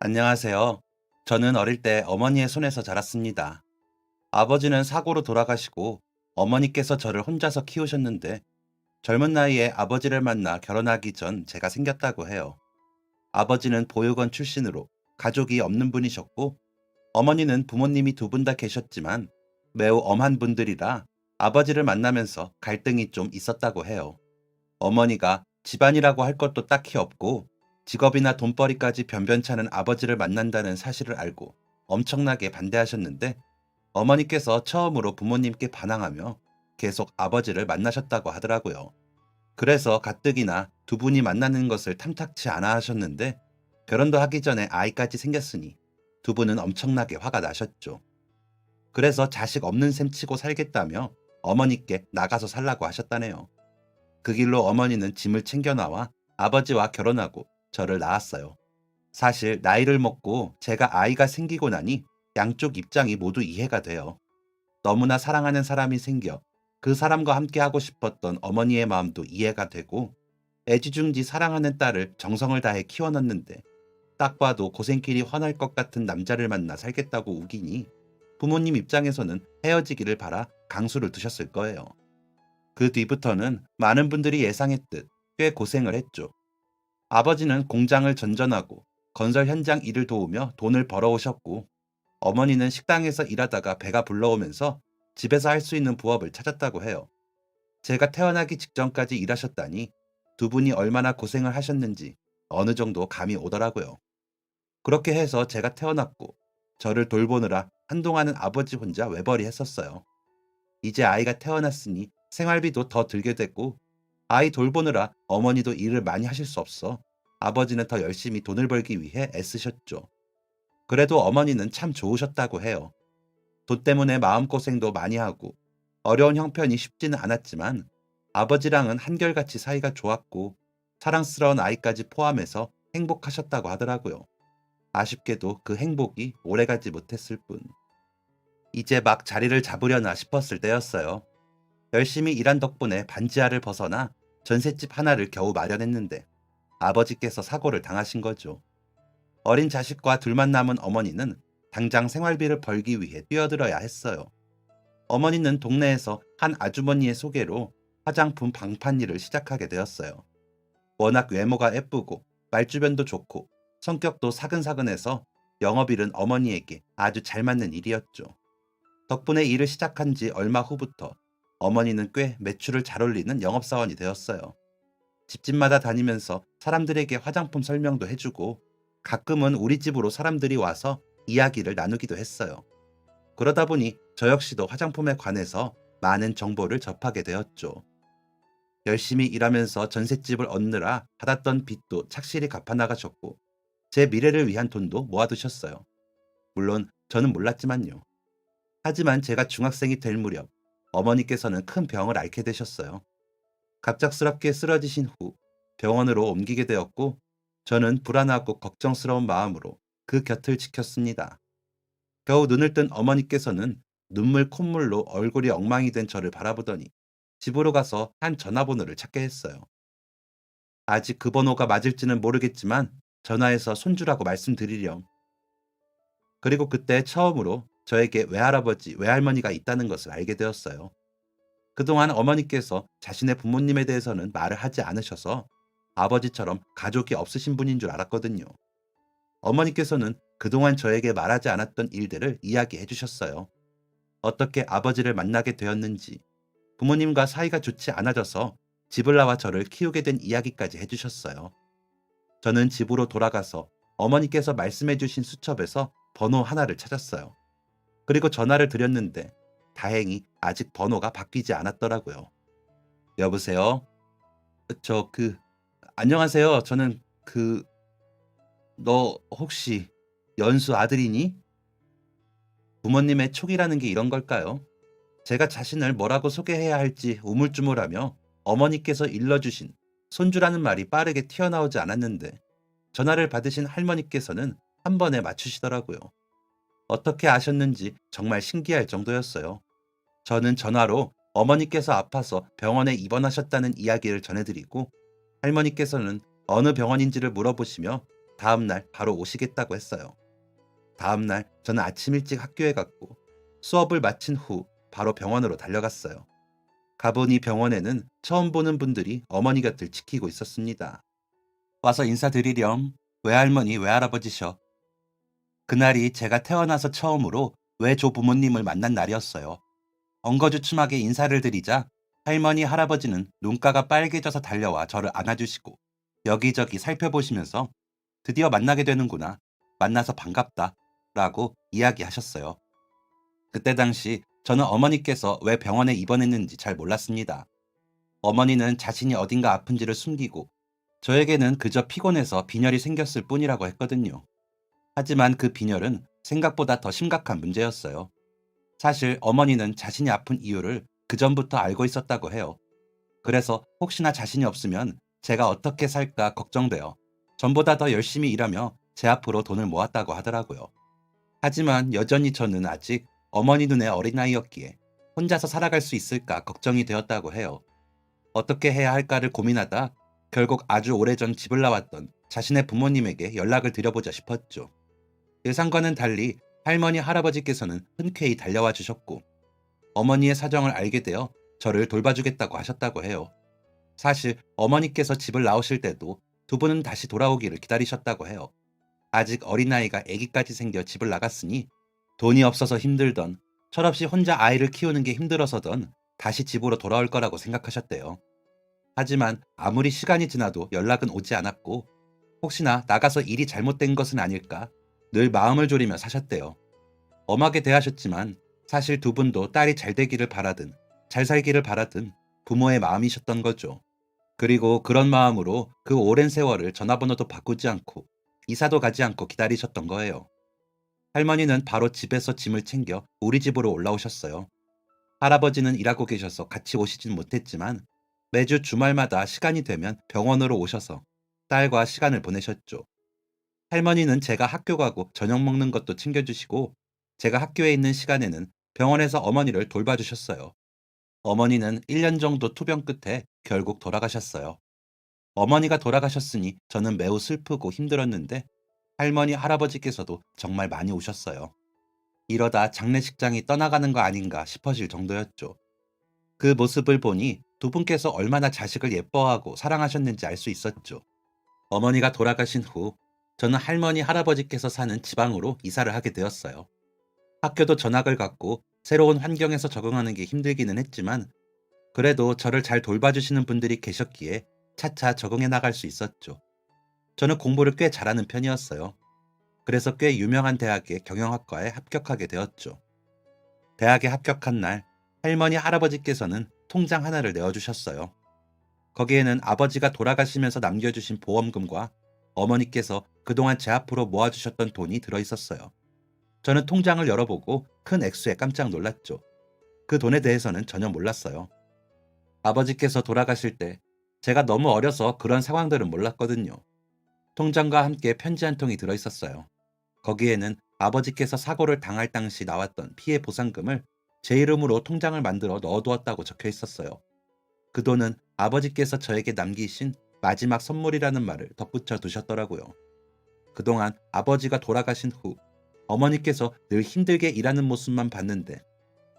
안녕하세요. 저는 어릴 때 어머니의 손에서 자랐습니다. 아버지는 사고로 돌아가시고 어머니께서 저를 혼자서 키우셨는데 젊은 나이에 아버지를 만나 결혼하기 전 제가 생겼다고 해요. 아버지는 보육원 출신으로 가족이 없는 분이셨고 어머니는 부모님이 두 분 다 계셨지만 매우 엄한 분들이라 아버지를 만나면서 갈등이 좀 있었다고 해요. 어머니가 집안이라고 할 것도 딱히 없고 직업이나 돈벌이까지 변변찮은 아버지를 만난다는 사실을 알고 엄청나게 반대하셨는데 어머니께서 처음으로 부모님께 반항하며 계속 아버지를 만나셨다고 하더라고요. 그래서 가뜩이나 두 분이 만나는 것을 탐탁치 않아 하셨는데 결혼도 하기 전에 아이까지 생겼으니 두 분은 엄청나게 화가 나셨죠. 그래서 자식 없는 셈 치고 살겠다며 어머니께 나가서 살라고 하셨다네요. 그 길로 어머니는 짐을 챙겨 나와 아버지와 결혼하고 저를 낳았어요. 사실 나이를 먹고 제가 아이가 생기고 나니 양쪽 입장이 모두 이해가 돼요. 너무나 사랑하는 사람이 생겨 그 사람과 함께 하고 싶었던 어머니의 마음도 이해가 되고 애지중지 사랑하는 딸을 정성을 다해 키워놨는데 딱 봐도 고생길이 훤할 것 같은 남자를 만나 살겠다고 우기니 부모님 입장에서는 헤어지기를 바라 강수를 두셨을 거예요. 그 뒤부터는 많은 분들이 예상했듯 꽤 고생을 했죠. 아버지는 공장을 전전하고 건설 현장 일을 도우며 돈을 벌어오셨고, 어머니는 식당에서 일하다가 배가 불러오면서 집에서 할 수 있는 부업을 찾았다고 해요. 제가 태어나기 직전까지 일하셨다니 두 분이 얼마나 고생을 하셨는지 어느 정도 감이 오더라고요. 그렇게 해서 제가 태어났고, 저를 돌보느라 한동안은 아버지 혼자 외벌이 했었어요. 이제 아이가 태어났으니 생활비도 더 들게 됐고 아이 돌보느라 어머니도 일을 많이 하실 수 없어 아버지는 더 열심히 돈을 벌기 위해 애쓰셨죠. 그래도 어머니는 참 좋으셨다고 해요. 돈 때문에 마음고생도 많이 하고 어려운 형편이 쉽지는 않았지만 아버지랑은 한결같이 사이가 좋았고 사랑스러운 아이까지 포함해서 행복하셨다고 하더라고요. 아쉽게도 그 행복이 오래가지 못했을 뿐. 이제 막 자리를 잡으려나 싶었을 때였어요. 열심히 일한 덕분에 반지하를 벗어나 전셋집 하나를 겨우 마련했는데 아버지께서 사고를 당하신 거죠. 어린 자식과 둘만 남은 어머니는 당장 생활비를 벌기 위해 뛰어들어야 했어요. 어머니는 동네에서 한 아주머니의 소개로 화장품 방판 일을 시작하게 되었어요. 워낙 외모가 예쁘고 말주변도 좋고 성격도 사근사근해서 영업일은 어머니에게 아주 잘 맞는 일이었죠. 덕분에 일을 시작한 지 얼마 후부터 어머니는 꽤 매출을 잘 올리는 영업사원이 되었어요. 집집마다 다니면서 사람들에게 화장품 설명도 해주고 가끔은 우리 집으로 사람들이 와서 이야기를 나누기도 했어요. 그러다 보니 저 역시도 화장품에 관해서 많은 정보를 접하게 되었죠. 열심히 일하면서 전셋집을 얻느라 받았던 빚도 착실히 갚아나가셨고 제 미래를 위한 돈도 모아두셨어요. 물론 저는 몰랐지만요. 하지만 제가 중학생이 될 무렵 어머니께서는 큰 병을 앓게 되셨어요. 갑작스럽게 쓰러지신 후 병원으로 옮기게 되었고 저는 불안하고 걱정스러운 마음으로 그 곁을 지켰습니다. 겨우 눈을 뜬 어머니께서는 눈물 콧물로 얼굴이 엉망이 된 저를 바라보더니 집으로 가서 한 전화번호를 찾게 했어요. 아직 그 번호가 맞을지는 모르겠지만 전화해서 손주라고 말씀드리렴. 그리고 그때 처음으로 저에게 외할아버지, 외할머니가 있다는 것을 알게 되었어요. 그동안 어머니께서 자신의 부모님에 대해서는 말을 하지 않으셔서 아버지처럼 가족이 없으신 분인 줄 알았거든요. 어머니께서는 그동안 저에게 말하지 않았던 일들을 이야기해 주셨어요. 어떻게 아버지를 만나게 되었는지, 부모님과 사이가 좋지 않아져서 집을 나와 저를 키우게 된 이야기까지 해주셨어요. 저는 집으로 돌아가서 어머니께서 말씀해 주신 수첩에서 번호 하나를 찾았어요. 그리고 전화를 드렸는데 다행히 아직 번호가 바뀌지 않았더라고요. 여보세요? 저 안녕하세요. 저는 너 혹시 연수 아들이니? 부모님의 촉이라는 게 이런 걸까요? 제가 자신을 뭐라고 소개해야 할지 우물쭈물하며 어머니께서 일러주신 손주라는 말이 빠르게 튀어나오지 않았는데 전화를 받으신 할머니께서는 한 번에 맞추시더라고요. 어떻게 아셨는지 정말 신기할 정도였어요. 저는 전화로 어머니께서 아파서 병원에 입원하셨다는 이야기를 전해드리고 할머니께서는 어느 병원인지를 물어보시며 다음날 바로 오시겠다고 했어요. 다음날 저는 아침 일찍 학교에 갔고 수업을 마친 후 바로 병원으로 달려갔어요. 가보니 병원에는 처음 보는 분들이 어머니 곁을 지키고 있었습니다. 와서 인사드리렴. 외할머니, 외할아버지셔. 그날이 제가 태어나서 처음으로 외조 부모님을 만난 날이었어요. 엉거주춤하게 인사를 드리자 할머니, 할아버지는 눈가가 빨개져서 달려와 저를 안아주시고 여기저기 살펴보시면서 드디어 만나게 되는구나. 만나서 반갑다. 라고 이야기하셨어요. 그때 당시 저는 어머니께서 왜 병원에 입원했는지 잘 몰랐습니다. 어머니는 자신이 어딘가 아픈지를 숨기고 저에게는 그저 피곤해서 빈혈이 생겼을 뿐이라고 했거든요. 하지만 그 빈혈은 생각보다 더 심각한 문제였어요. 사실 어머니는 자신이 아픈 이유를 그전부터 알고 있었다고 해요. 그래서 혹시나 자신이 없으면 제가 어떻게 살까 걱정되어 전보다 더 열심히 일하며 제 앞으로 돈을 모았다고 하더라고요. 하지만 여전히 저는 아직 어머니 눈에 어린아이였기에 혼자서 살아갈 수 있을까 걱정이 되었다고 해요. 어떻게 해야 할까를 고민하다 결국 아주 오래전 집을 나왔던 자신의 부모님에게 연락을 드려보자 싶었죠. 예상과는 달리 할머니, 할아버지께서는 흔쾌히 달려와 주셨고 어머니의 사정을 알게 되어 저를 돌봐주겠다고 하셨다고 해요. 사실 어머니께서 집을 나오실 때도 두 분은 다시 돌아오기를 기다리셨다고 해요. 아직 어린아이가 아기까지 생겨 집을 나갔으니 돈이 없어서 힘들던, 철없이 혼자 아이를 키우는 게 힘들어서던 다시 집으로 돌아올 거라고 생각하셨대요. 하지만 아무리 시간이 지나도 연락은 오지 않았고 혹시나 나가서 일이 잘못된 것은 아닐까 늘 마음을 졸이며 사셨대요. 엄하게 대하셨지만 사실 두 분도 딸이 잘 되기를 바라든 잘 살기를 바라든 부모의 마음이셨던 거죠. 그리고 그런 마음으로 그 오랜 세월을 전화번호도 바꾸지 않고 이사도 가지 않고 기다리셨던 거예요. 할머니는 바로 집에서 짐을 챙겨 우리 집으로 올라오셨어요. 할아버지는 일하고 계셔서 같이 오시진 못했지만 매주 주말마다 시간이 되면 병원으로 오셔서 딸과 시간을 보내셨죠. 할머니는 제가 학교 가고 저녁 먹는 것도 챙겨주시고 제가 학교에 있는 시간에는 병원에서 어머니를 돌봐주셨어요. 어머니는 1년 정도 투병 끝에 결국 돌아가셨어요. 어머니가 돌아가셨으니 저는 매우 슬프고 힘들었는데 할머니, 할아버지께서도 정말 많이 오셨어요. 이러다 장례식장이 떠나가는 거 아닌가 싶어질 정도였죠. 그 모습을 보니 두 분께서 얼마나 자식을 예뻐하고 사랑하셨는지 알 수 있었죠. 어머니가 돌아가신 후 저는 할머니, 할아버지께서 사는 지방으로 이사를 하게 되었어요. 학교도 전학을 갔고 새로운 환경에서 적응하는 게 힘들기는 했지만 그래도 저를 잘 돌봐주시는 분들이 계셨기에 차차 적응해 나갈 수 있었죠. 저는 공부를 꽤 잘하는 편이었어요. 그래서 꽤 유명한 대학의 경영학과에 합격하게 되었죠. 대학에 합격한 날 할머니, 할아버지께서는 통장 하나를 내어주셨어요. 거기에는 아버지가 돌아가시면서 남겨주신 보험금과 어머니께서 그동안 제 앞으로 모아주셨던 돈이 들어있었어요. 저는 통장을 열어보고 큰 액수에 깜짝 놀랐죠. 그 돈에 대해서는 전혀 몰랐어요. 아버지께서 돌아가실 때 제가 너무 어려서 그런 상황들은 몰랐거든요. 통장과 함께 편지 한 통이 들어있었어요. 거기에는 아버지께서 사고를 당할 당시 나왔던 피해 보상금을 제 이름으로 통장을 만들어 넣어두었다고 적혀 있었어요. 그 돈은 아버지께서 저에게 남기신 마지막 선물이라는 말을 덧붙여 두셨더라고요. 그동안 아버지가 돌아가신 후 어머니께서 늘 힘들게 일하는 모습만 봤는데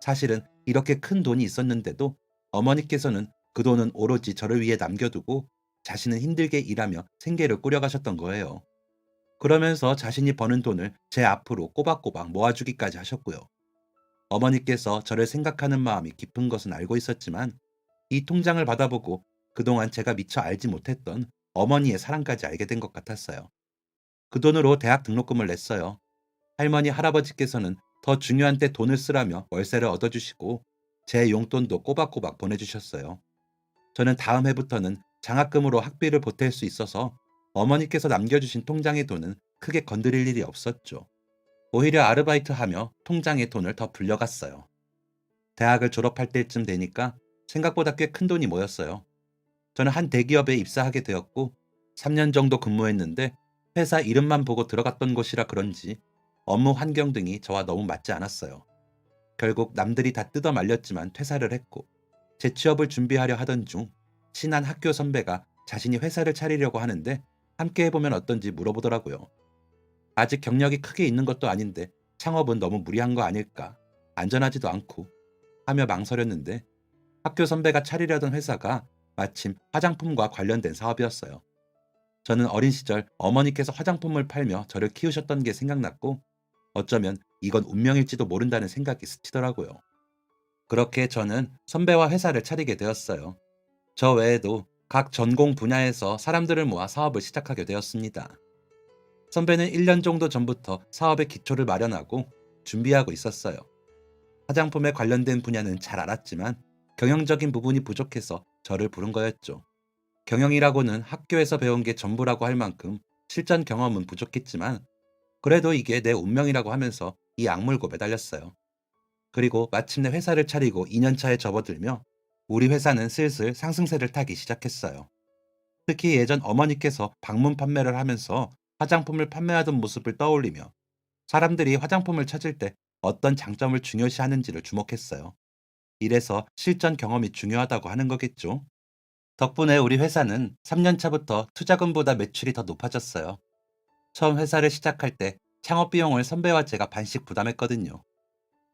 사실은 이렇게 큰 돈이 있었는데도 어머니께서는 그 돈은 오로지 저를 위해 남겨두고 자신은 힘들게 일하며 생계를 꾸려가셨던 거예요. 그러면서 자신이 버는 돈을 제 앞으로 꼬박꼬박 모아주기까지 하셨고요. 어머니께서 저를 생각하는 마음이 깊은 것은 알고 있었지만 이 통장을 받아보고 그동안 제가 미처 알지 못했던 어머니의 사랑까지 알게 된 것 같았어요. 그 돈으로 대학 등록금을 냈어요. 할머니, 할아버지께서는 더 중요한 때 돈을 쓰라며 월세를 얻어주시고 제 용돈도 꼬박꼬박 보내주셨어요. 저는 다음 해부터는 장학금으로 학비를 보탤 수 있어서 어머니께서 남겨주신 통장의 돈은 크게 건드릴 일이 없었죠. 오히려 아르바이트하며 통장에 돈을 더 불려갔어요. 대학을 졸업할 때쯤 되니까 생각보다 꽤 큰 돈이 모였어요. 저는 한 대기업에 입사하게 되었고 3년 정도 근무했는데 회사 이름만 보고 들어갔던 곳이라 그런지 업무 환경 등이 저와 너무 맞지 않았어요. 결국 남들이 다 뜯어 말렸지만 퇴사를 했고 재취업을 준비하려 하던 중 친한 학교 선배가 자신이 회사를 차리려고 하는데 함께 해보면 어떤지 물어보더라고요. 아직 경력이 크게 있는 것도 아닌데 창업은 너무 무리한 거 아닐까? 안전하지도 않고 하며 망설였는데 학교 선배가 차리려던 회사가 마침 화장품과 관련된 사업이었어요. 저는 어린 시절 어머니께서 화장품을 팔며 저를 키우셨던 게 생각났고 어쩌면 이건 운명일지도 모른다는 생각이 스치더라고요. 그렇게 저는 선배와 회사를 차리게 되었어요. 저 외에도 각 전공 분야에서 사람들을 모아 사업을 시작하게 되었습니다. 선배는 1년 정도 전부터 사업의 기초를 마련하고 준비하고 있었어요. 화장품에 관련된 분야는 잘 알았지만 경영적인 부분이 부족해서 저를 부른 거였죠. 경영이라고는 학교에서 배운 게 전부라고 할 만큼 실전 경험은 부족했지만 그래도 이게 내 운명이라고 하면서 이 악물고 매달렸어요. 그리고 마침내 회사를 차리고 2년 차에 접어들며 우리 회사는 슬슬 상승세를 타기 시작했어요. 특히 예전 어머니께서 방문 판매를 하면서 화장품을 판매하던 모습을 떠올리며 사람들이 화장품을 찾을 때 어떤 장점을 중요시하는지를 주목했어요. 이래서 실전 경험이 중요하다고 하는 거겠죠. 덕분에 우리 회사는 3년 차부터 투자금보다 매출이 더 높아졌어요. 처음 회사를 시작할 때 창업 비용을 선배와 제가 반씩 부담했거든요.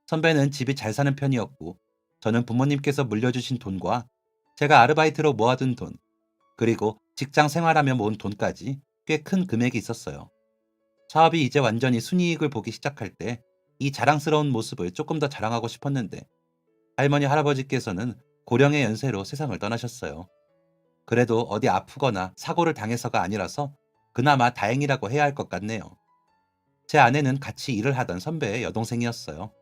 선배는 집이 잘 사는 편이었고, 저는 부모님께서 물려주신 돈과 제가 아르바이트로 모아둔 돈, 그리고 직장 생활하며 모은 돈까지 꽤 큰 금액이 있었어요. 사업이 이제 완전히 순이익을 보기 시작할 때 이 자랑스러운 모습을 조금 더 자랑하고 싶었는데 할머니 할아버지께서는 고령의 연세로 세상을 떠나셨어요. 그래도 어디 아프거나 사고를 당해서가 아니라서 그나마 다행이라고 해야 할 것 같네요. 제 아내는 같이 일을 하던 선배의 여동생이었어요.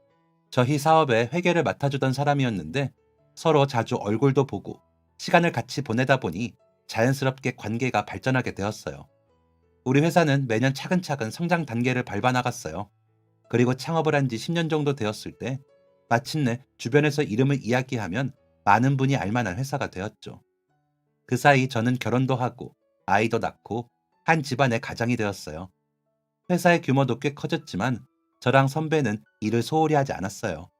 저희 사업에 회계를 맡아주던 사람이었는데 서로 자주 얼굴도 보고 시간을 같이 보내다 보니 자연스럽게 관계가 발전하게 되었어요. 우리 회사는 매년 차근차근 성장 단계를 밟아 나갔어요. 그리고 창업을 한 지 10년 정도 되었을 때 마침내 주변에서 이름을 이야기하면 많은 분이 알 만한 회사가 되었죠. 그 사이 저는 결혼도 하고 아이도 낳고 한 집안의 가장이 되었어요. 회사의 규모도 꽤 커졌지만 저랑 선배는 일을 소홀히 하지 않았어요.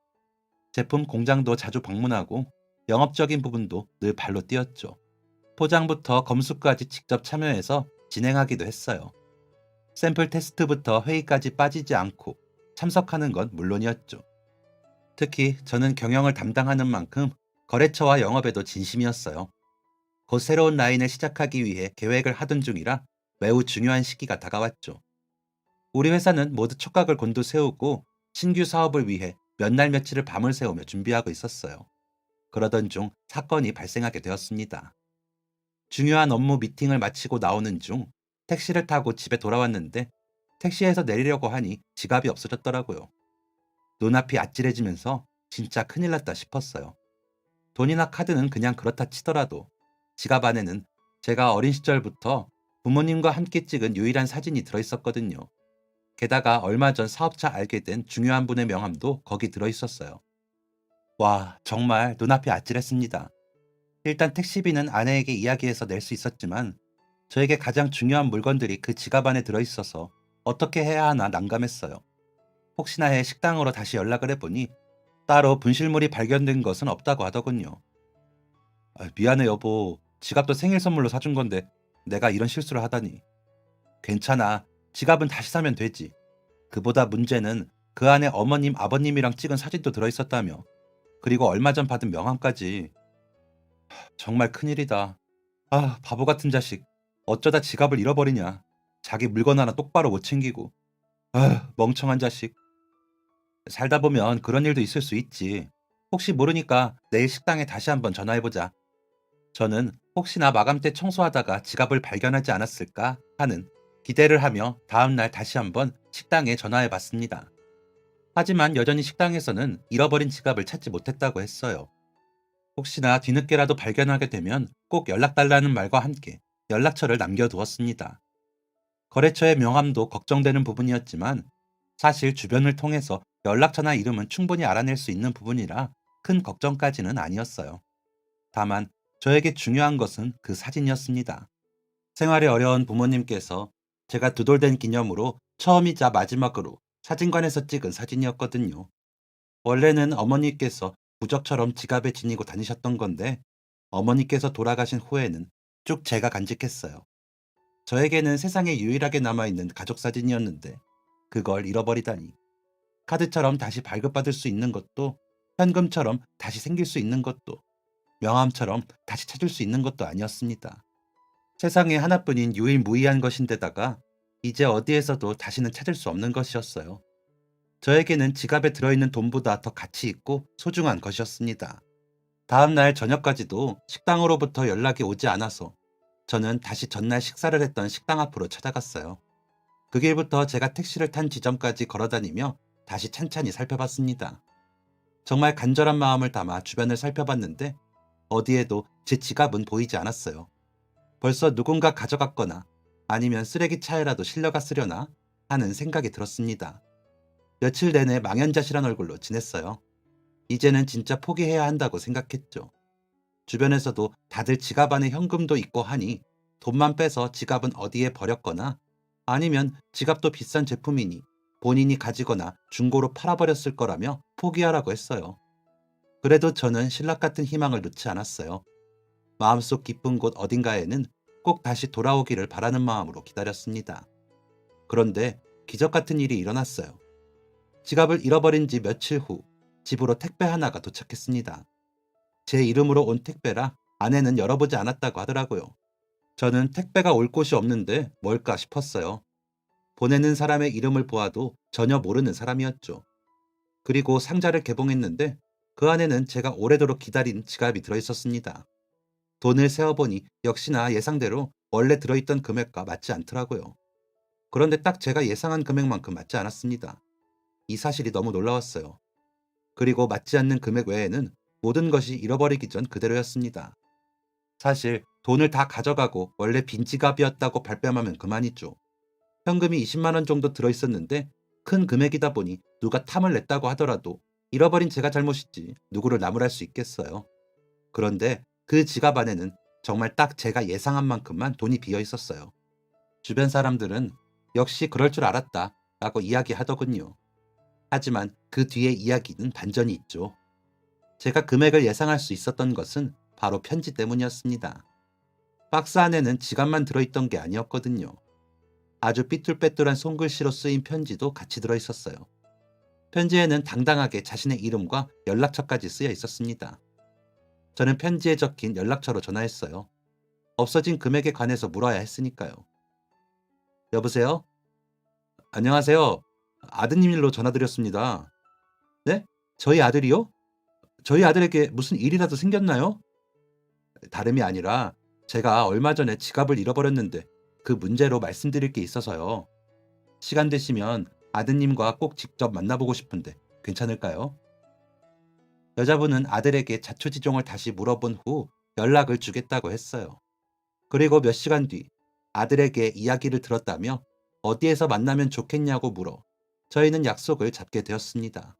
제품 공장도 자주 방문하고 영업적인 부분도 늘 발로 뛰었죠. 포장부터 검수까지 직접 참여해서 진행하기도 했어요. 샘플 테스트부터 회의까지 빠지지 않고 참석하는 건 물론이었죠. 특히 저는 경영을 담당하는 만큼 거래처와 영업에도 진심이었어요. 곧 새로운 라인을 시작하기 위해 계획을 하던 중이라 매우 중요한 시기가 다가왔죠. 우리 회사는 모두 촉각을 곤두세우고 신규 사업을 위해 몇 날 며칠을 밤을 새우며 준비하고 있었어요. 그러던 중 사건이 발생하게 되었습니다. 중요한 업무 미팅을 마치고 나오는 중 택시를 타고 집에 돌아왔는데 택시에서 내리려고 하니 지갑이 없어졌더라고요. 눈앞이 아찔해지면서 진짜 큰일 났다 싶었어요. 돈이나 카드는 그냥 그렇다 치더라도 지갑 안에는 제가 어린 시절부터 부모님과 함께 찍은 유일한 사진이 들어있었거든요. 게다가 얼마 전 사업자 알게 된 중요한 분의 명함도 거기 들어있었어요. 와, 정말 눈앞이 아찔했습니다. 일단 택시비는 아내에게 이야기해서 낼 수 있었지만 저에게 가장 중요한 물건들이 그 지갑 안에 들어있어서 어떻게 해야 하나 난감했어요. 혹시나 해 식당으로 다시 연락을 해보니 따로 분실물이 발견된 것은 없다고 하더군요. 아, 미안해 여보. 지갑도 생일 선물로 사준 건데 내가 이런 실수를 하다니. 괜찮아. 지갑은 다시 사면 되지. 그보다 문제는 그 안에 어머님, 아버님이랑 찍은 사진도 들어있었다며. 그리고 얼마 전 받은 명함까지. 정말 큰일이다. 아, 바보 같은 자식. 어쩌다 지갑을 잃어버리냐. 자기 물건 하나 똑바로 못 챙기고. 아, 멍청한 자식. 살다 보면 그런 일도 있을 수 있지. 혹시 모르니까 내일 식당에 다시 한번 전화해보자. 저는 혹시나 마감 때 청소하다가 지갑을 발견하지 않았을까 하는 기대를 하며 다음날 다시 한번 식당에 전화해 봤습니다. 하지만 여전히 식당에서는 잃어버린 지갑을 찾지 못했다고 했어요. 혹시나 뒤늦게라도 발견하게 되면 꼭 연락달라는 말과 함께 연락처를 남겨두었습니다. 거래처의 명함도 걱정되는 부분이었지만 사실 주변을 통해서 연락처나 이름은 충분히 알아낼 수 있는 부분이라 큰 걱정까지는 아니었어요. 다만 저에게 중요한 것은 그 사진이었습니다. 생활이 어려운 부모님께서 제가 두 돌 된 기념으로 처음이자 마지막으로 사진관에서 찍은 사진이었거든요. 원래는 어머니께서 부적처럼 지갑에 지니고 다니셨던 건데 어머니께서 돌아가신 후에는 쭉 제가 간직했어요. 저에게는 세상에 유일하게 남아있는 가족 사진이었는데 그걸 잃어버리다니. 카드처럼 다시 발급받을 수 있는 것도, 현금처럼 다시 생길 수 있는 것도, 명함처럼 다시 찾을 수 있는 것도 아니었습니다. 세상에 하나뿐인 유일무이한 것인데다가 이제 어디에서도 다시는 찾을 수 없는 것이었어요. 저에게는 지갑에 들어있는 돈보다 더 가치 있고 소중한 것이었습니다. 다음 날 저녁까지도 식당으로부터 연락이 오지 않아서 저는 다시 전날 식사를 했던 식당 앞으로 찾아갔어요. 그 길부터 제가 택시를 탄 지점까지 걸어다니며 다시 찬찬히 살펴봤습니다. 정말 간절한 마음을 담아 주변을 살펴봤는데 어디에도 제 지갑은 보이지 않았어요. 벌써 누군가 가져갔거나 아니면 쓰레기 차에라도 실려갔으려나 하는 생각이 들었습니다. 며칠 내내 망연자실한 얼굴로 지냈어요. 이제는 진짜 포기해야 한다고 생각했죠. 주변에서도 다들 지갑 안에 현금도 있고 하니 돈만 빼서 지갑은 어디에 버렸거나 아니면 지갑도 비싼 제품이니 본인이 가지거나 중고로 팔아버렸을 거라며 포기하라고 했어요. 그래도 저는 신락 같은 희망을 놓지 않았어요. 마음속 깊은 곳 어딘가에는 꼭 다시 돌아오기를 바라는 마음으로 기다렸습니다. 그런데 기적 같은 일이 일어났어요. 지갑을 잃어버린 지 며칠 후 집으로 택배 하나가 도착했습니다. 제 이름으로 온 택배라 아내는 열어보지 않았다고 하더라고요. 저는 택배가 올 곳이 없는데 뭘까 싶었어요. 보내는 사람의 이름을 보아도 전혀 모르는 사람이었죠. 그리고 상자를 개봉했는데 그 안에는 제가 오래도록 기다린 지갑이 들어있었습니다. 돈을 세어보니 역시나 예상대로 원래 들어있던 금액과 맞지 않더라고요. 그런데 딱 제가 예상한 금액만큼 맞지 않았습니다. 이 사실이 너무 놀라웠어요. 그리고 맞지 않는 금액 외에는 모든 것이 잃어버리기 전 그대로였습니다. 사실 돈을 다 가져가고 원래 빈 지갑이었다고 발뺌하면 그만이죠. 현금이 20만 원 정도 들어있었는데 큰 금액이다 보니 누가 탐을 냈다고 하더라도 잃어버린 제가 잘못이지 누구를 나무랄 수 있겠어요. 그런데 그 지갑 안에는 정말 딱 제가 예상한 만큼만 돈이 비어 있었어요. 주변 사람들은 역시 그럴 줄 알았다 라고 이야기하더군요. 하지만 그 뒤에 이야기는 반전이 있죠. 제가 금액을 예상할 수 있었던 것은 바로 편지 때문이었습니다. 박스 안에는 지갑만 들어있던 게 아니었거든요. 아주 삐뚤빼뚤한 손글씨로 쓰인 편지도 같이 들어있었어요. 편지에는 당당하게 자신의 이름과 연락처까지 쓰여 있었습니다. 저는 편지에 적힌 연락처로 전화했어요. 없어진 금액에 관해서 물어야 했으니까요. 여보세요? 안녕하세요. 아드님 일로 전화드렸습니다. 네? 저희 아들이요? 저희 아들에게 무슨 일이라도 생겼나요? 다름이 아니라 제가 얼마 전에 지갑을 잃어버렸는데 그 문제로 말씀드릴 게 있어서요. 시간 되시면 아드님과 꼭 직접 만나보고 싶은데 괜찮을까요? 여자분은 아들에게 자초지종을 다시 물어본 후 연락을 주겠다고 했어요. 그리고 몇 시간 뒤 아들에게 이야기를 들었다며 어디에서 만나면 좋겠냐고 물어 저희는 약속을 잡게 되었습니다.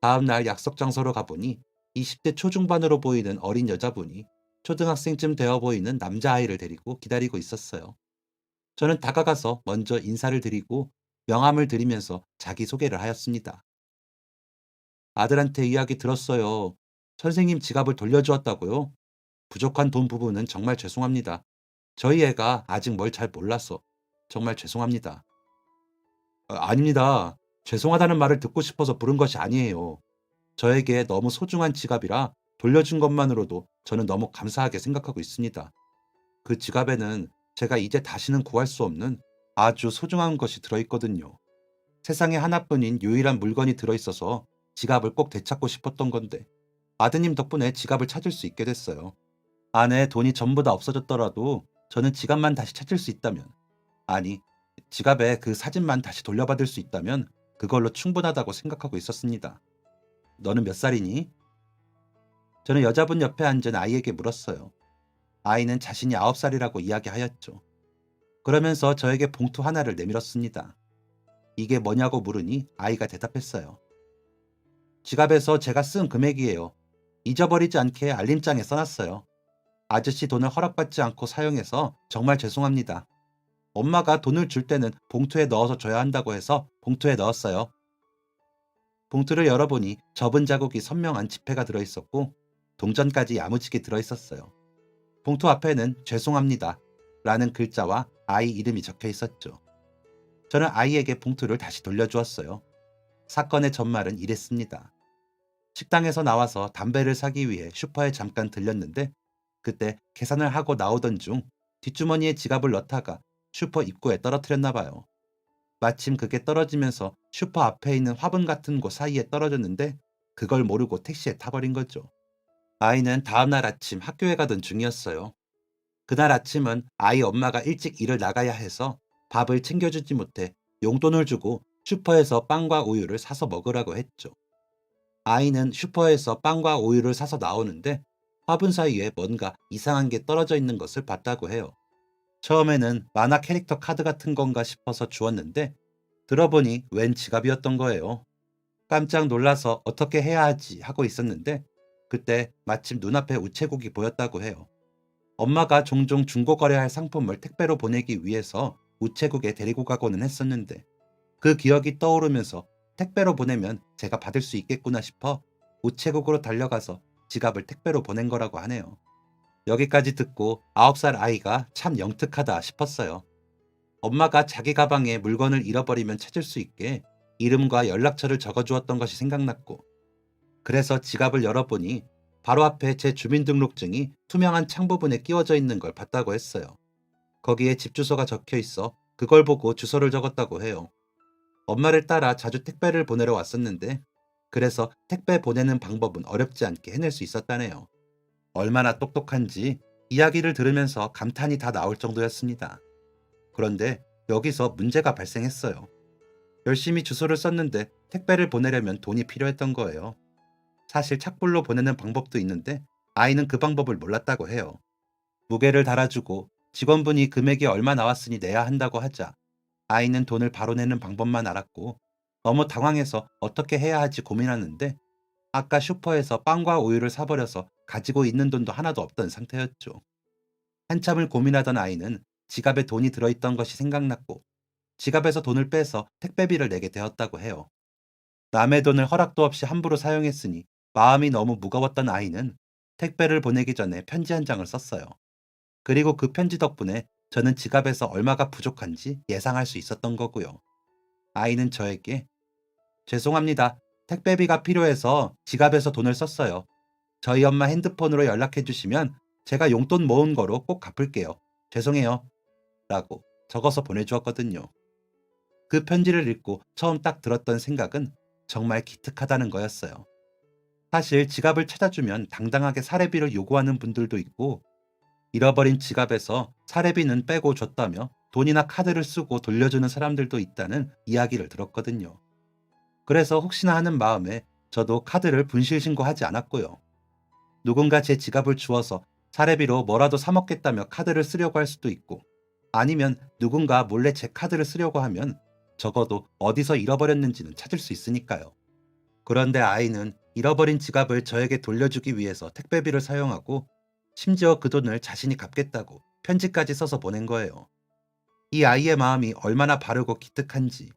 다음 날 약속 장소로 가보니 20대 초중반으로 보이는 어린 여자분이 초등학생쯤 되어 보이는 남자아이를 데리고 기다리고 있었어요. 저는 다가가서 먼저 인사를 드리고 명함을 드리면서 자기소개를 하였습니다. 아들한테 이야기 들었어요. 선생님 지갑을 돌려주었다고요? 부족한 돈 부분은 정말 죄송합니다. 저희 애가 아직 뭘 잘 몰라서 정말 죄송합니다. 아닙니다. 죄송하다는 말을 듣고 싶어서 부른 것이 아니에요. 저에게 너무 소중한 지갑이라 돌려준 것만으로도 저는 너무 감사하게 생각하고 있습니다. 그 지갑에는 제가 이제 다시는 구할 수 없는 아주 소중한 것이 들어있거든요. 세상에 하나뿐인 유일한 물건이 들어있어서 지갑을 꼭 되찾고 싶었던 건데 아드님 덕분에 지갑을 찾을 수 있게 됐어요. 안에 돈이 전부 다 없어졌더라도 저는 지갑만 다시 찾을 수 있다면, 아니, 지갑에 그 사진만 다시 돌려받을 수 있다면 그걸로 충분하다고 생각하고 있었습니다. 너는 몇 살이니? 저는 여자분 옆에 앉은 아이에게 물었어요. 아이는 자신이 9살이라고 이야기하였죠. 그러면서 저에게 봉투 하나를 내밀었습니다. 이게 뭐냐고 물으니 아이가 대답했어요. 지갑에서 제가 쓴 금액이에요. 잊어버리지 않게 알림장에 써놨어요. 아저씨 돈을 허락받지 않고 사용해서 정말 죄송합니다. 엄마가 돈을 줄 때는 봉투에 넣어서 줘야 한다고 해서 봉투에 넣었어요. 봉투를 열어보니 접은 자국이 선명한 지폐가 들어있었고 동전까지 야무지게 들어있었어요. 봉투 앞에는 죄송합니다 라는 글자와 아이 이름이 적혀 있었죠. 저는 아이에게 봉투를 다시 돌려주었어요. 사건의 전말은 이랬습니다. 식당에서 나와서 담배를 사기 위해 슈퍼에 잠깐 들렸는데 그때 계산을 하고 나오던 중 뒷주머니에 지갑을 넣다가 슈퍼 입구에 떨어뜨렸나 봐요. 마침 그게 떨어지면서 슈퍼 앞에 있는 화분 같은 곳 사이에 떨어졌는데 그걸 모르고 택시에 타버린 거죠. 아이는 다음날 아침 학교에 가던 중이었어요. 그날 아침은 아이 엄마가 일찍 일을 나가야 해서 밥을 챙겨주지 못해 용돈을 주고 슈퍼에서 빵과 우유를 사서 먹으라고 했죠. 아이는 슈퍼에서 빵과 우유를 사서 나오는데 화분 사이에 뭔가 이상한 게 떨어져 있는 것을 봤다고 해요. 처음에는 만화 캐릭터 카드 같은 건가 싶어서 주었는데 들어보니 웬 지갑이었던 거예요. 깜짝 놀라서 어떻게 해야 하지 하고 있었는데 그때 마침 눈앞에 우체국이 보였다고 해요. 엄마가 종종 중고 거래할 상품을 택배로 보내기 위해서 우체국에 데리고 가고는 했었는데 그 기억이 떠오르면서 택배로 보내면 제가 받을 수 있겠구나 싶어 우체국으로 달려가서 지갑을 택배로 보낸 거라고 하네요. 여기까지 듣고 9살 아이가 참 영특하다 싶었어요. 엄마가 자기 가방에 물건을 잃어버리면 찾을 수 있게 이름과 연락처를 적어주었던 것이 생각났고 그래서 지갑을 열어보니 바로 앞에 제 주민등록증이 투명한 창 부분에 끼워져 있는 걸 봤다고 했어요. 거기에 집 주소가 적혀 있어 그걸 보고 주소를 적었다고 해요. 엄마를 따라 자주 택배를 보내러 왔었는데 그래서 택배 보내는 방법은 어렵지 않게 해낼 수 있었다네요. 얼마나 똑똑한지 이야기를 들으면서 감탄이 다 나올 정도였습니다. 그런데 여기서 문제가 발생했어요. 열심히 주소를 썼는데 택배를 보내려면 돈이 필요했던 거예요. 사실 착불로 보내는 방법도 있는데 아이는 그 방법을 몰랐다고 해요. 무게를 달아주고 직원분이 금액이 얼마 나왔으니 내야 한다고 하자 아이는 돈을 바로 내는 방법만 알았고 너무 당황해서 어떻게 해야 할지 고민하는데 아까 슈퍼에서 빵과 우유를 사버려서 가지고 있는 돈도 하나도 없던 상태였죠. 한참을 고민하던 아이는 지갑에 돈이 들어있던 것이 생각났고 지갑에서 돈을 빼서 택배비를 내게 되었다고 해요. 남의 돈을 허락도 없이 함부로 사용했으니 마음이 너무 무거웠던 아이는 택배를 보내기 전에 편지 한 장을 썼어요. 그리고 그 편지 덕분에 저는 지갑에서 얼마가 부족한지 예상할 수 있었던 거고요. 아이는 저에게 죄송합니다. 택배비가 필요해서 지갑에서 돈을 썼어요. 저희 엄마 핸드폰으로 연락해 주시면 제가 용돈 모은 거로 꼭 갚을게요. 죄송해요. 라고 적어서 보내주었거든요. 그 편지를 읽고 처음 딱 들었던 생각은 정말 기특하다는 거였어요. 사실 지갑을 찾아주면 당당하게 사례비를 요구하는 분들도 있고 잃어버린 지갑에서 사례비는 빼고 줬다며 돈이나 카드를 쓰고 돌려주는 사람들도 있다는 이야기를 들었거든요. 그래서 혹시나 하는 마음에 저도 카드를 분실 신고하지 않았고요. 누군가 제 지갑을 주워서 사례비로 뭐라도 사 먹겠다며 카드를 쓰려고 할 수도 있고 아니면 누군가 몰래 제 카드를 쓰려고 하면 적어도 어디서 잃어버렸는지는 찾을 수 있으니까요. 그런데 아이는 잃어버린 지갑을 저에게 돌려주기 위해서 택배비를 사용하고 심지어 그 돈을 자신이 갚겠다고 편지까지 써서 보낸 거예요. 이 아이의 마음이 얼마나 바르고 기특한지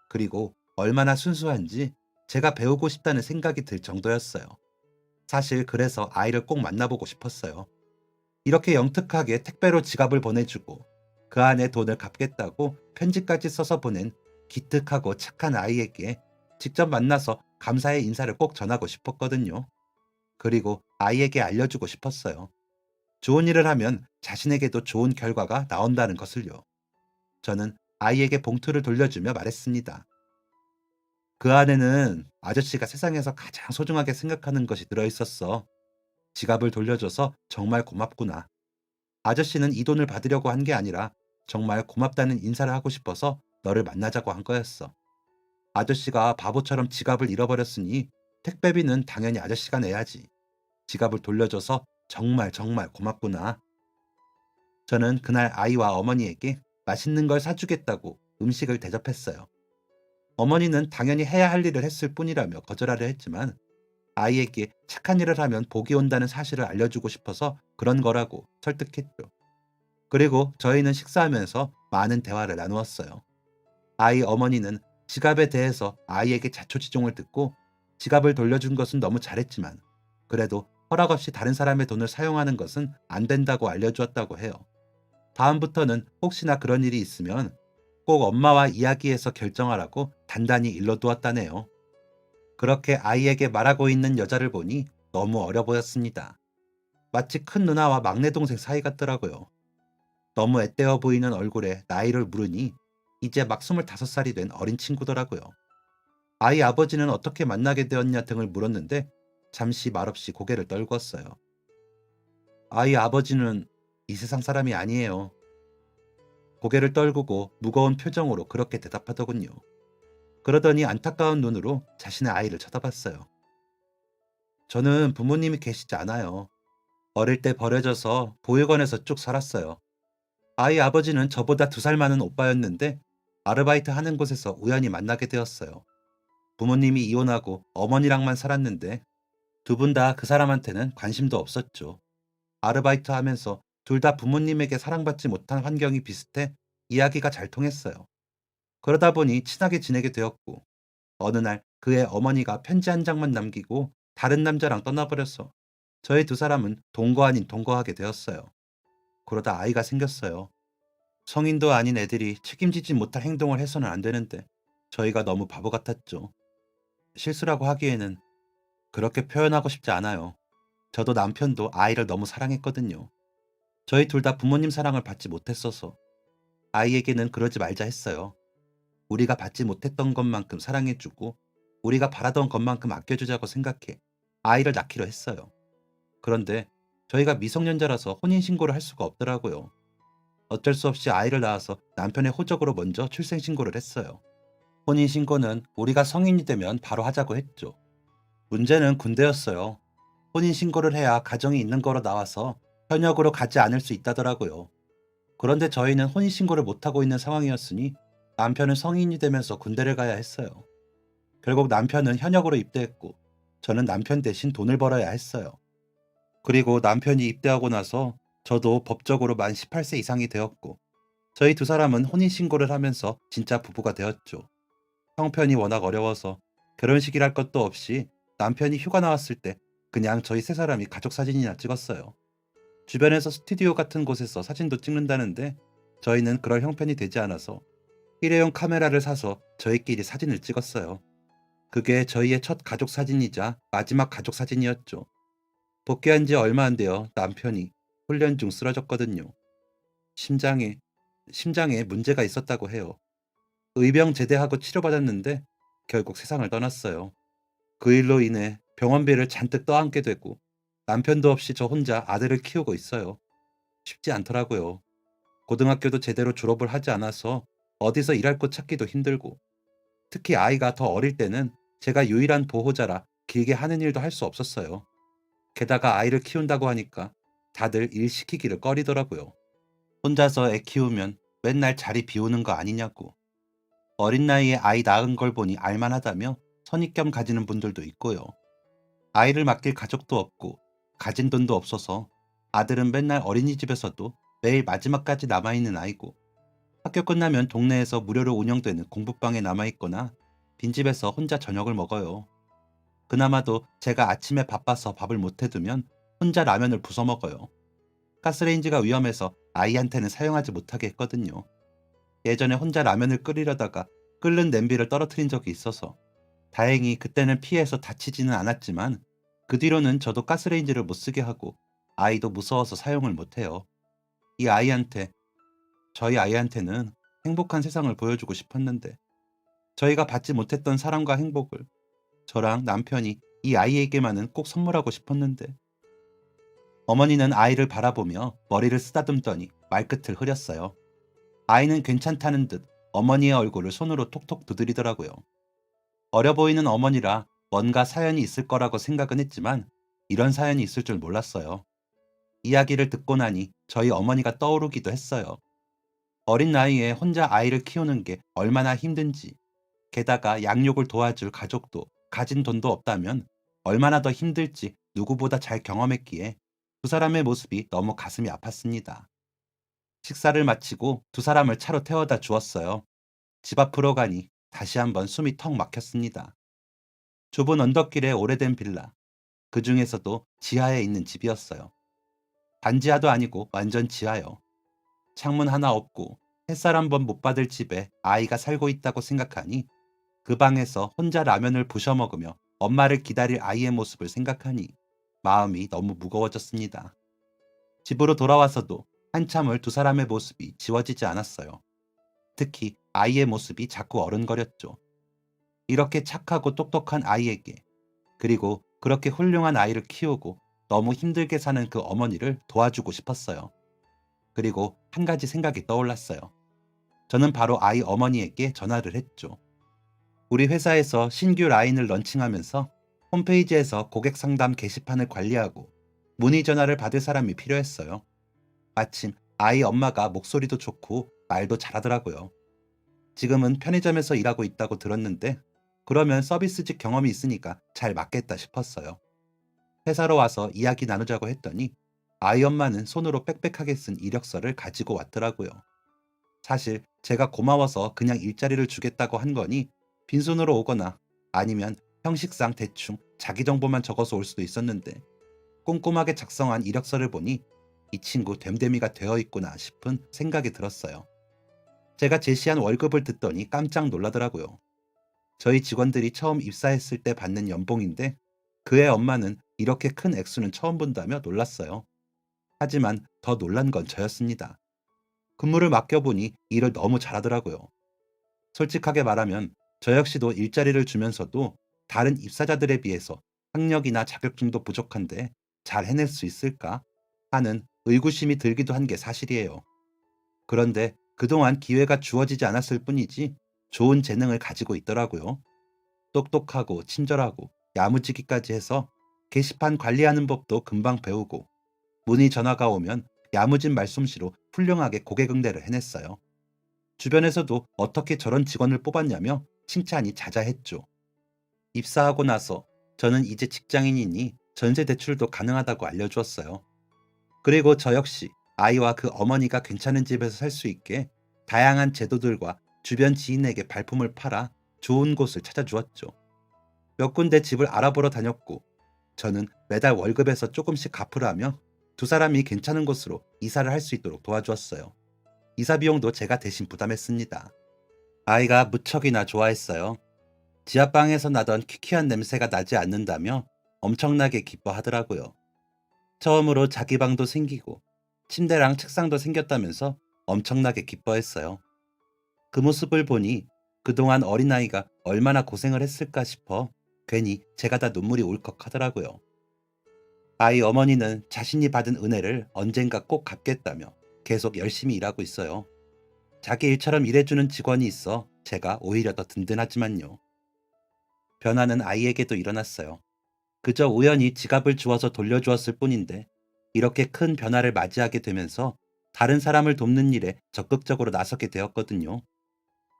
그리고 얼마나 순수한지 제가 배우고 싶다는 생각이 들 정도였어요. 사실 그래서 아이를 꼭 만나보고 싶었어요. 이렇게 영특하게 택배로 지갑을 보내주고 그 안에 돈을 갚겠다고 편지까지 써서 보낸 기특하고 착한 아이에게 직접 만나서 감사의 인사를 꼭 전하고 싶었거든요. 그리고 아이에게 알려주고 싶었어요. 좋은 일을 하면 자신에게도 좋은 결과가 나온다는 것을요. 저는 아이에게 봉투를 돌려주며 말했습니다. 그 안에는 아저씨가 세상에서 가장 소중하게 생각하는 것이 들어있었어. 지갑을 돌려줘서 정말 고맙구나. 아저씨는 이 돈을 받으려고 한 게 아니라 정말 고맙다는 인사를 하고 싶어서 너를 만나자고 한 거였어. 아저씨가 바보처럼 지갑을 잃어버렸으니 택배비는 당연히 아저씨가 내야지. 지갑을 돌려줘서 정말 정말 고맙구나. 저는 그날 아이와 어머니에게 맛있는 걸 사주겠다고 음식을 대접했어요. 어머니는 당연히 해야 할 일을 했을 뿐이라며 거절하려 했지만 아이에게 착한 일을 하면 복이 온다는 사실을 알려주고 싶어서 그런 거라고 설득했죠. 그리고 저희는 식사하면서 많은 대화를 나누었어요. 아이 어머니는 지갑에 대해서 아이에게 자초지종을 듣고 지갑을 돌려준 것은 너무 잘했지만 그래도 허락 없이 다른 사람의 돈을 사용하는 것은 안 된다고 알려주었다고 해요. 다음부터는 혹시나 그런 일이 있으면 꼭 엄마와 이야기해서 결정하라고 단단히 일러두었다네요. 그렇게 아이에게 말하고 있는 여자를 보니 너무 어려 보였습니다. 마치 큰 누나와 막내 동생 사이 같더라고요. 너무 앳되어 보이는 얼굴에 나이를 물으니 이제 막 25살이 된 어린 친구더라고요. 아이 아버지는 어떻게 만나게 되었냐 등을 물었는데 잠시 말없이 고개를 떨구었어요. 아이 아버지는 이 세상 사람이 아니에요. 고개를 떨구고 무거운 표정으로 그렇게 대답하더군요. 그러더니 안타까운 눈으로 자신의 아이를 쳐다봤어요. 저는 부모님이 계시지 않아요. 어릴 때 버려져서 보육원에서 쭉 살았어요. 아이 아버지는 저보다 2살 많은 오빠였는데 아르바이트 하는 곳에서 우연히 만나게 되었어요. 부모님이 이혼하고 어머니랑만 살았는데 두 분 다 그 사람한테는 관심도 없었죠. 아르바이트 하면서 둘 다 부모님에게 사랑받지 못한 환경이 비슷해 이야기가 잘 통했어요. 그러다 보니 친하게 지내게 되었고 어느 날 그의 어머니가 편지 한 장만 남기고 다른 남자랑 떠나버렸어. 저희 두 사람은 동거 아닌 동거하게 되었어요. 그러다 아이가 생겼어요. 성인도 아닌 애들이 책임지지 못할 행동을 해서는 안 되는데 저희가 너무 바보 같았죠. 실수라고 하기에는 그렇게 표현하고 싶지 않아요. 저도 남편도 아이를 너무 사랑했거든요. 저희 둘 다 부모님 사랑을 받지 못했어서 아이에게는 그러지 말자 했어요. 우리가 받지 못했던 것만큼 사랑해주고 우리가 바라던 것만큼 아껴주자고 생각해 아이를 낳기로 했어요. 그런데 저희가 미성년자라서 혼인신고를 할 수가 없더라고요. 어쩔 수 없이 아이를 낳아서 남편의 호적으로 먼저 출생신고를 했어요. 혼인신고는 우리가 성인이 되면 바로 하자고 했죠. 문제는 군대였어요. 혼인신고를 해야 가정이 있는 거로 나와서 현역으로 가지 않을 수 있다더라고요. 그런데 저희는 혼인신고를 못하고 있는 상황이었으니 남편은 성인이 되면서 군대를 가야 했어요. 결국 남편은 현역으로 입대했고 저는 남편 대신 돈을 벌어야 했어요. 그리고 남편이 입대하고 나서 저도 법적으로 만 18세 이상이 되었고 저희 두 사람은 혼인신고를 하면서 진짜 부부가 되었죠. 형편이 워낙 어려워서 결혼식이랄 것도 없이 남편이 휴가 나왔을 때 그냥 저희 세 사람이 가족 사진이나 찍었어요. 주변에서 스튜디오 같은 곳에서 사진도 찍는다는데 저희는 그럴 형편이 되지 않아서 일회용 카메라를 사서 저희끼리 사진을 찍었어요. 그게 저희의 첫 가족 사진이자 마지막 가족 사진이었죠. 복귀한 지 얼마 안 되어 남편이 훈련 중 쓰러졌거든요. 심장에, 심장에 문제가 있었다고 해요. 의병 제대하고 치료받았는데 결국 세상을 떠났어요. 그 일로 인해 병원비를 잔뜩 떠안게 되고 남편도 없이 저 혼자 아들을 키우고 있어요. 쉽지 않더라고요. 고등학교도 제대로 졸업을 하지 않아서 어디서 일할 곳 찾기도 힘들고 특히 아이가 더 어릴 때는 제가 유일한 보호자라 길게 하는 일도 할 수 없었어요. 게다가 아이를 키운다고 하니까 다들 일 시키기를 꺼리더라고요. 혼자서 애 키우면 맨날 자리 비우는 거 아니냐고. 어린 나이에 아이 낳은 걸 보니 알만하다며 선입견 가지는 분들도 있고요. 아이를 맡길 가족도 없고 가진 돈도 없어서 아들은 맨날 어린이집에서도 매일 마지막까지 남아있는 아이고 학교 끝나면 동네에서 무료로 운영되는 공부방에 남아있거나 빈집에서 혼자 저녁을 먹어요. 그나마도 제가 아침에 바빠서 밥을 못 해두면 혼자 라면을 부숴 먹어요. 가스레인지가 위험해서 아이한테는 사용하지 못하게 했거든요. 예전에 혼자 라면을 끓이려다가 끓는 냄비를 떨어뜨린 적이 있어서 다행히 그때는 피해서 다치지는 않았지만 그 뒤로는 저도 가스레인지를 못 쓰게 하고 아이도 무서워서 사용을 못해요. 이 아이한테, 저희 아이한테는 행복한 세상을 보여주고 싶었는데 저희가 받지 못했던 사랑과 행복을 저랑 남편이 이 아이에게만은 꼭 선물하고 싶었는데 어머니는 아이를 바라보며 머리를 쓰다듬더니 말끝을 흐렸어요. 아이는 괜찮다는 듯 어머니의 얼굴을 손으로 톡톡 두드리더라고요. 어려 보이는 어머니라 뭔가 사연이 있을 거라고 생각은 했지만 이런 사연이 있을 줄 몰랐어요. 이야기를 듣고 나니 저희 어머니가 떠오르기도 했어요. 어린 나이에 혼자 아이를 키우는 게 얼마나 힘든지, 게다가 양육을 도와줄 가족도 가진 돈도 없다면 얼마나 더 힘들지 누구보다 잘 경험했기에 두 사람의 모습이 너무 가슴이 아팠습니다. 식사를 마치고 두 사람을 차로 태워다 주었어요. 집 앞으로 가니 다시 한번 숨이 턱 막혔습니다. 좁은 언덕길의 오래된 빌라, 그 중에서도 지하에 있는 집이었어요. 반지하도 아니고 완전 지하요. 창문 하나 없고 햇살 한 번 못 받을 집에 아이가 살고 있다고 생각하니 그 방에서 혼자 라면을 부셔 먹으며 엄마를 기다릴 아이의 모습을 생각하니 마음이 너무 무거워졌습니다. 집으로 돌아와서도 한참을 두 사람의 모습이 지워지지 않았어요. 특히 아이의 모습이 자꾸 어른거렸죠. 이렇게 착하고 똑똑한 아이에게, 그리고 그렇게 훌륭한 아이를 키우고 너무 힘들게 사는 그 어머니를 도와주고 싶었어요. 그리고 한 가지 생각이 떠올랐어요. 저는 바로 아이 어머니에게 전화를 했죠. 우리 회사에서 신규 라인을 런칭하면서 홈페이지에서 고객 상담 게시판을 관리하고 문의 전화를 받을 사람이 필요했어요. 마침 아이 엄마가 목소리도 좋고 말도 잘하더라고요. 지금은 편의점에서 일하고 있다고 들었는데 그러면 서비스직 경험이 있으니까 잘 맞겠다 싶었어요. 회사로 와서 이야기 나누자고 했더니 아이 엄마는 손으로 빽빽하게 쓴 이력서를 가지고 왔더라고요. 사실 제가 고마워서 그냥 일자리를 주겠다고 한 거니 빈손으로 오거나 아니면 형식상 대충 자기 정보만 적어서 올 수도 있었는데 꼼꼼하게 작성한 이력서를 보니 이 친구 됨됨이가 되어 있구나 싶은 생각이 들었어요. 제가 제시한 월급을 듣더니 깜짝 놀라더라고요. 저희 직원들이 처음 입사했을 때 받는 연봉인데 그의 엄마는 이렇게 큰 액수는 처음 본다며 놀랐어요. 하지만 더 놀란 건 저였습니다. 근무를 맡겨보니 일을 너무 잘하더라고요. 솔직하게 말하면 저 역시도 일자리를 주면서도 다른 입사자들에 비해서 학력이나 자격증도 부족한데 잘 해낼 수 있을까 하는 의구심이 들기도 한 게 사실이에요. 그런데 그동안 기회가 주어지지 않았을 뿐이지 좋은 재능을 가지고 있더라고요. 똑똑하고 친절하고 야무지기까지 해서 게시판 관리하는 법도 금방 배우고 문의 전화가 오면 야무진 말솜씨로 훌륭하게 고객 응대를 해냈어요. 주변에서도 어떻게 저런 직원을 뽑았냐며 칭찬이 자자했죠. 입사하고 나서 저는 이제 직장인이니 전세 대출도 가능하다고 알려주었어요. 그리고 저 역시 아이와 그 어머니가 괜찮은 집에서 살 수 있게 다양한 제도들과 주변 지인에게 발품을 팔아 좋은 곳을 찾아주었죠. 몇 군데 집을 알아보러 다녔고 저는 매달 월급에서 조금씩 갚으라며 두 사람이 괜찮은 곳으로 이사를 할 수 있도록 도와주었어요. 이사 비용도 제가 대신 부담했습니다. 아이가 무척이나 좋아했어요. 지하방에서 나던 퀴퀴한 냄새가 나지 않는다며 엄청나게 기뻐하더라고요. 처음으로 자기 방도 생기고 침대랑 책상도 생겼다면서 엄청나게 기뻐했어요. 그 모습을 보니 그동안 어린아이가 얼마나 고생을 했을까 싶어 괜히 제가 다 눈물이 울컥하더라고요. 아이 어머니는 자신이 받은 은혜를 언젠가 꼭 갚겠다며 계속 열심히 일하고 있어요. 자기 일처럼 일해주는 직원이 있어 제가 오히려 더 든든하지만요. 변화는 아이에게도 일어났어요. 그저 우연히 지갑을 주어서 돌려주었을 뿐인데 이렇게 큰 변화를 맞이하게 되면서 다른 사람을 돕는 일에 적극적으로 나서게 되었거든요.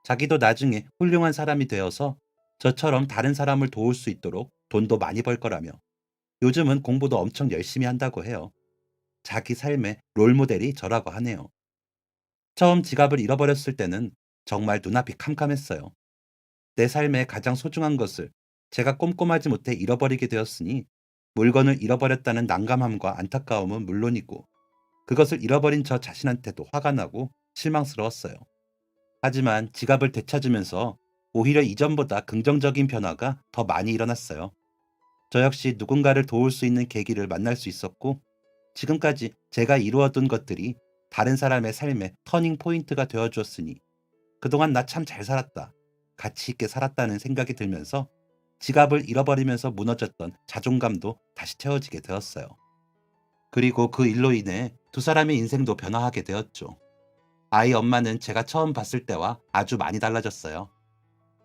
자기도 나중에 훌륭한 사람이 되어서 저처럼 다른 사람을 도울 수 있도록 돈도 많이 벌 거라며 요즘은 공부도 엄청 열심히 한다고 해요. 자기 삶의 롤모델이 저라고 하네요. 처음 지갑을 잃어버렸을 때는 정말 눈앞이 캄캄했어요. 내 삶의 가장 소중한 것을 제가 꼼꼼하지 못해 잃어버리게 되었으니 물건을 잃어버렸다는 난감함과 안타까움은 물론이고 그것을 잃어버린 저 자신한테도 화가 나고 실망스러웠어요. 하지만 지갑을 되찾으면서 오히려 이전보다 긍정적인 변화가 더 많이 일어났어요. 저 역시 누군가를 도울 수 있는 계기를 만날 수 있었고 지금까지 제가 이루어둔 것들이 다른 사람의 삶의 터닝 포인트가 되어 주었으니 그동안 나 참 잘 살았다, 가치 있게 살았다는 생각이 들면서 지갑을 잃어버리면서 무너졌던 자존감도 다시 채워지게 되었어요. 그리고 그 일로 인해 두 사람의 인생도 변화하게 되었죠. 아이 엄마는 제가 처음 봤을 때와 아주 많이 달라졌어요.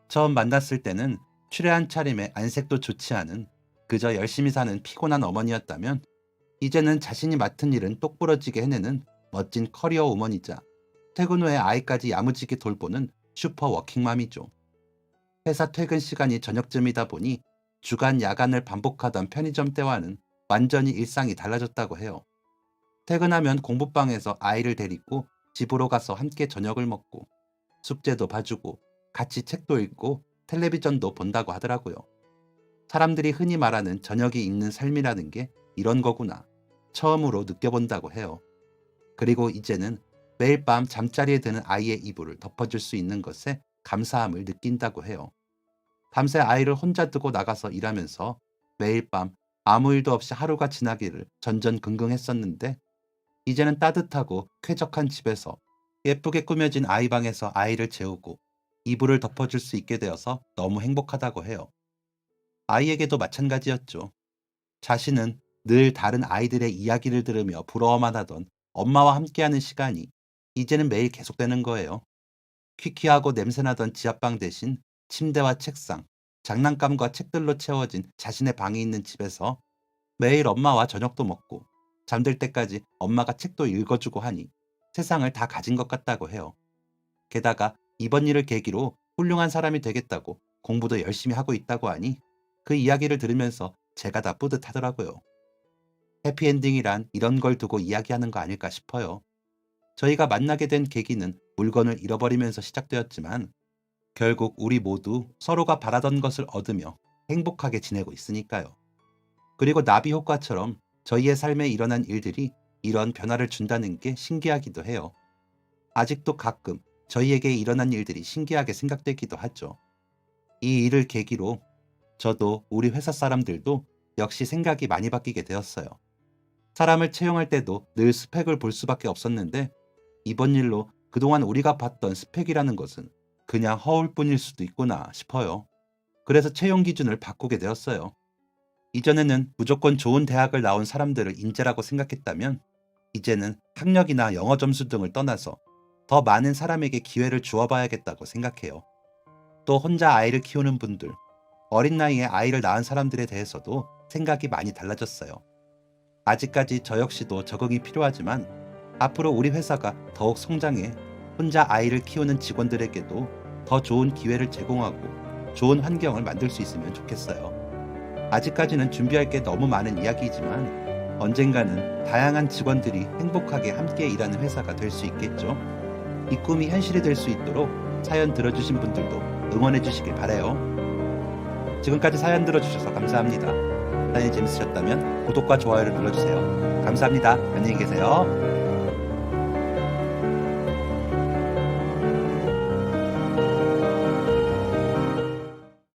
처음 만났을 때는 추레한 차림에 안색도 좋지 않은 그저 열심히 사는 피곤한 어머니였다면 이제는 자신이 맡은 일은 똑부러지게 해내는 멋진 커리어 우먼이자 퇴근 후에 아이까지 야무지게 돌보는 슈퍼 워킹맘이죠. 회사 퇴근 시간이 저녁쯤이다 보니 주간 야간을 반복하던 편의점 때와는 완전히 일상이 달라졌다고 해요. 퇴근하면 공부방에서 아이를 데리고 집으로 가서 함께 저녁을 먹고 숙제도 봐주고 같이 책도 읽고 텔레비전도 본다고 하더라고요. 사람들이 흔히 말하는 저녁이 있는 삶이라는 게 이런 거구나 처음으로 느껴본다고 해요. 그리고 이제는 매일 밤 잠자리에 드는 아이의 이불을 덮어줄 수 있는 것에 감사함을 느낀다고 해요. 밤새 아이를 혼자 두고 나가서 일하면서 매일 밤 아무 일도 없이 하루가 지나기를 전전긍긍했었는데 이제는 따뜻하고 쾌적한 집에서 예쁘게 꾸며진 아이방에서 아이를 재우고 이불을 덮어줄 수 있게 되어서 너무 행복하다고 해요. 아이에게도 마찬가지였죠. 자신은 늘 다른 아이들의 이야기를 들으며 부러워만 하던 엄마와 함께하는 시간이 이제는 매일 계속되는 거예요. 퀴퀴하고 냄새나던 지하방 대신 침대와 책상, 장난감과 책들로 채워진 자신의 방이 있는 집에서 매일 엄마와 저녁도 먹고 잠들 때까지 엄마가 책도 읽어주고 하니 세상을 다 가진 것 같다고 해요. 게다가 이번 일을 계기로 훌륭한 사람이 되겠다고 공부도 열심히 하고 있다고 하니 그 이야기를 들으면서 제가 다 뿌듯하더라고요. 해피엔딩이란 이런 걸 두고 이야기하는 거 아닐까 싶어요. 저희가 만나게 된 계기는 물건을 잃어버리면서 시작되었지만 결국 우리 모두 서로가 바라던 것을 얻으며 행복하게 지내고 있으니까요. 그리고 나비 효과처럼 저희의 삶에 일어난 일들이 이런 변화를 준다는 게 신기하기도 해요. 아직도 가끔 저희에게 일어난 일들이 신기하게 생각되기도 하죠. 이 일을 계기로 저도 우리 회사 사람들도 역시 생각이 많이 바뀌게 되었어요. 사람을 채용할 때도 늘 스펙을 볼 수밖에 없었는데 이번 일로 그동안 우리가 봤던 스펙이라는 것은 그냥 허울뿐일 수도 있구나 싶어요. 그래서 채용 기준을 바꾸게 되었어요. 이전에는 무조건 좋은 대학을 나온 사람들을 인재라고 생각했다면 이제는 학력이나 영어 점수 등을 떠나서 더 많은 사람에게 기회를 주어봐야겠다고 생각해요. 또 혼자 아이를 키우는 분들, 어린 나이에 아이를 낳은 사람들에 대해서도 생각이 많이 달라졌어요. 아직까지 저 역시도 적응이 필요하지만 앞으로 우리 회사가 더욱 성장해 혼자 아이를 키우는 직원들에게도 더 좋은 기회를 제공하고 좋은 환경을 만들 수 있으면 좋겠어요. 아직까지는 준비할 게 너무 많은 이야기이지만 언젠가는 다양한 직원들이 행복하게 함께 일하는 회사가 될 수 있겠죠. 이 꿈이 현실이 될 수 있도록 사연 들어주신 분들도 응원해 주시길 바라요. 지금까지 사연 들어주셔서 감사합니다. 사연이 재밌으셨다면 구독과 좋아요를 눌러주세요. 감사합니다. 안녕히 계세요.